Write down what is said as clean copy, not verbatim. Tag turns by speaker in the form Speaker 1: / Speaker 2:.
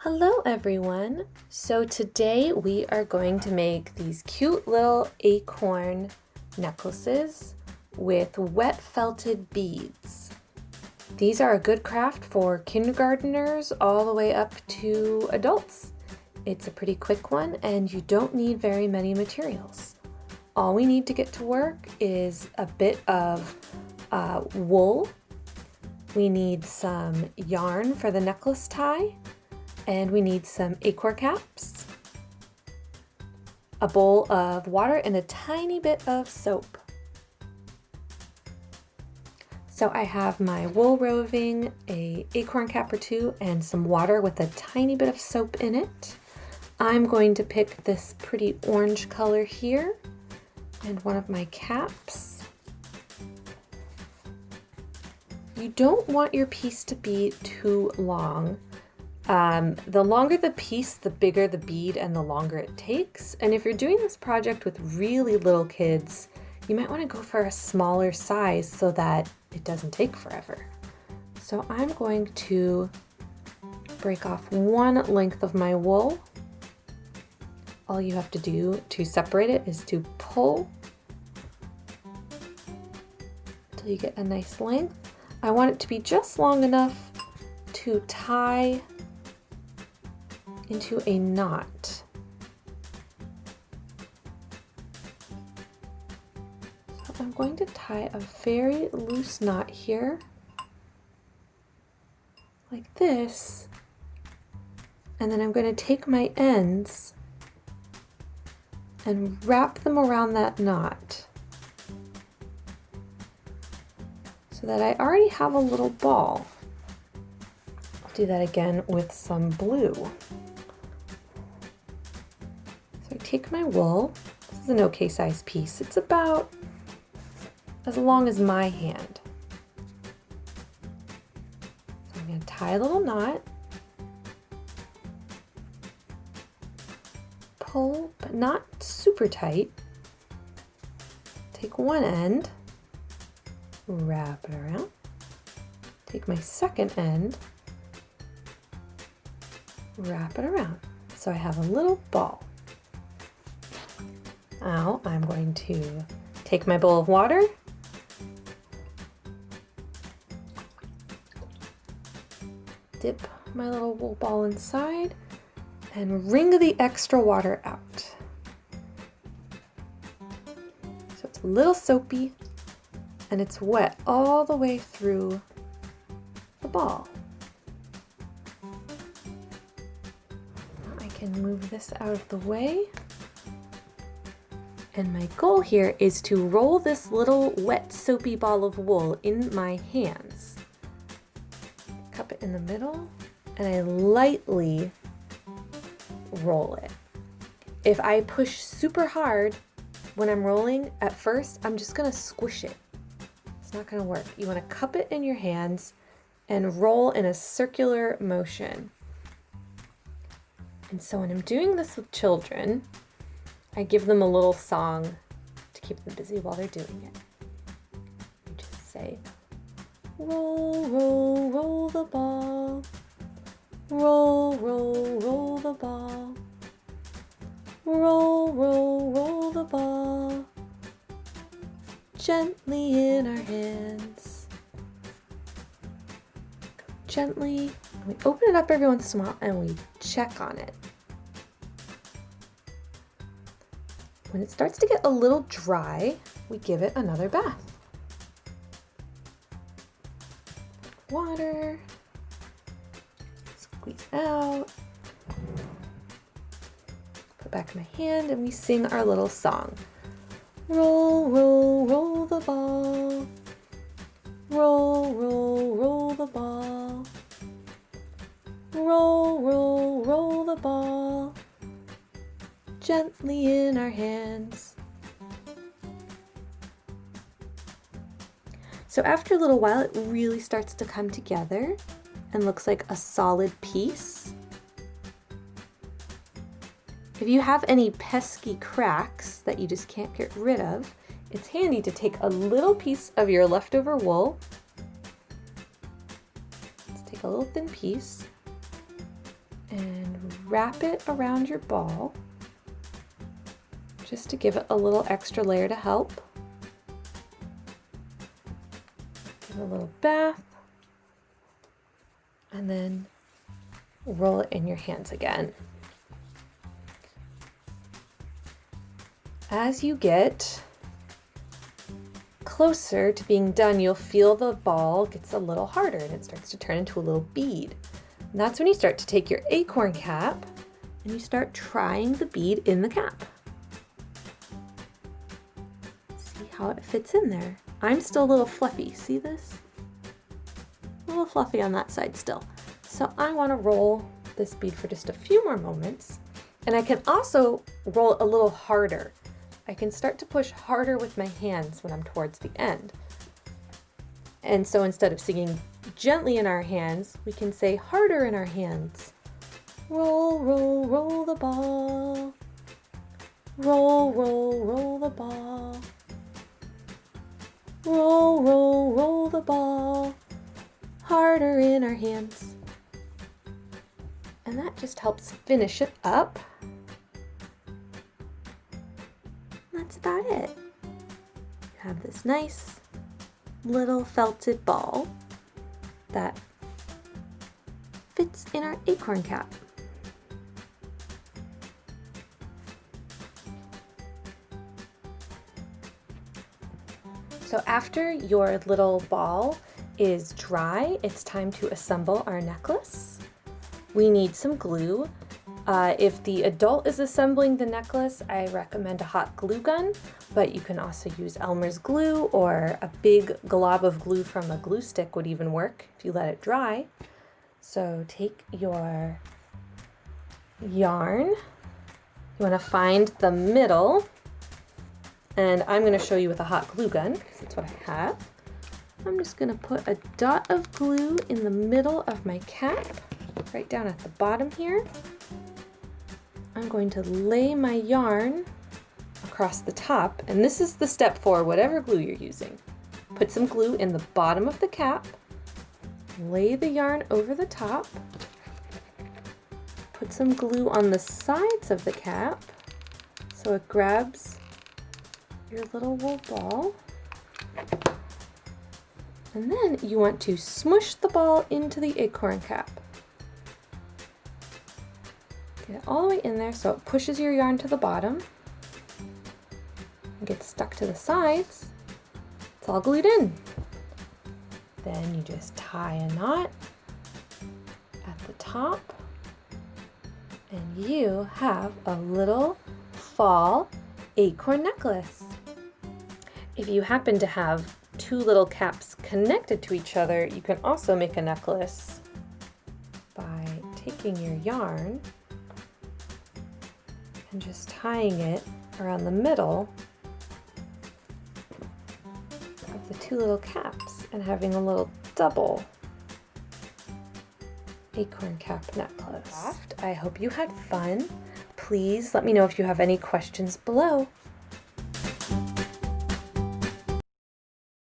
Speaker 1: Hello everyone! So today we are going to make these cute little acorn necklaces with wet felted beads. These are a good craft for kindergarteners all the way up to adults. It's a pretty quick one and you don't need very many materials. All we need to get to work is a bit of wool. We need some yarn for the necklace tie. And we need some acorn caps, a bowl of water, and a tiny bit of soap. So I have my wool roving, a acorn cap or two, and some water with a tiny bit of soap in it. I'm going to pick this pretty orange color here and one of my caps. You don't want your piece to be too long. The longer the piece, the bigger the bead and the longer it takes. And if you're doing this project with really little kids, you might want to go for a smaller size so that it doesn't take forever. So I'm going to break off one length of my wool. All you have to do to separate it is to pull until you get a nice length. I want it to be just long enough to tie into a knot. So I'm going to tie a very loose knot here, like this, and then I'm going to take my ends and wrap them around that knot so that I already have a little ball. I'll do that again with some blue. So I take my wool. This is an okay size piece. It's about as long as my hand. So I'm going to tie a little knot, pull, but not super tight. Take one end, wrap it around. Take my second end, wrap it around. So I have a little ball. Now I'm going to take my bowl of water, dip my little wool ball inside, and wring the extra water out. So it's a little soapy and it's wet all the way through the ball. I can move this out of the way. And my goal here is to roll this little wet soapy ball of wool in my hands. Cup it in the middle and I lightly roll it. If I push super hard when I'm rolling, at first I'm just gonna squish it. It's not gonna work. You wanna cup it in your hands and roll in a circular motion. And so when I'm doing this with children, I give them a little song to keep them busy while they're doing it. You just say, roll, roll, roll the ball. Roll, roll, roll the ball. Roll, roll, roll the ball. Gently in our hands. Gently. We open it up every once in a while and we check on it. When it starts to get a little dry, we give it another bath. Water, squeeze it out, put back my hand, and we sing our little song. Roll, roll, roll the ball. Roll, roll, roll the ball. Roll, roll, roll the ball. Gently in our hands. So after a little while, it really starts to come together and looks like a solid piece. If you have any pesky cracks that you just can't get rid of, it's handy to take a little piece of your leftover wool. Let's take a little thin piece and wrap it around your ball just to give it a little extra layer to help. Give it a little bath, and then roll it in your hands again. As you get closer to being done, you'll feel the ball gets a little harder and it starts to turn into a little bead. And that's when you start to take your acorn cap and you start trying the bead in the cap. See how it fits in there. I'm still a little fluffy. See this? A little fluffy on that side still. So I want to roll this bead for just a few more moments. And I can also roll it a little harder. I can start to push harder with my hands when I'm towards the end. And so instead of singing gently in our hands, we can say harder in our hands. Roll, roll, roll the ball. Roll, roll, roll the ball. Roll, roll, roll the ball. Harder in our hands. And that just helps finish it up. That's about it. You have this nice little felted ball that fits in our acorn cap. So after your little ball is dry, it's time to assemble our necklace. We need some glue. If the adult is assembling the necklace, I recommend a hot glue gun, but you can also use Elmer's glue, or a big glob of glue from a glue stick would even work if you let it dry. So take your yarn. You want to find the middle, and I'm going to show you with a hot glue gun because that's what I have. I'm just going to put a dot of glue in the middle of my cap, right down at the bottom here. I'm going to lay my yarn across the top, and this is the step for whatever glue you're using. Put some glue in the bottom of the cap, lay the yarn over the top, put some glue on the sides of the cap so it grabs your little wool ball, and then you want to smush the ball into the acorn cap. Get it all the way in there so it pushes your yarn to the bottom and gets stuck to the sides. It's all glued in. Then you just tie a knot at the top and you have a little fall acorn necklace. If you happen to have two little caps connected to each other, you can also make a necklace by taking your yarn and just tying it around the middle of the two little caps and having a little double acorn cap necklace. I hope you had fun. Please let me know if you have any questions below.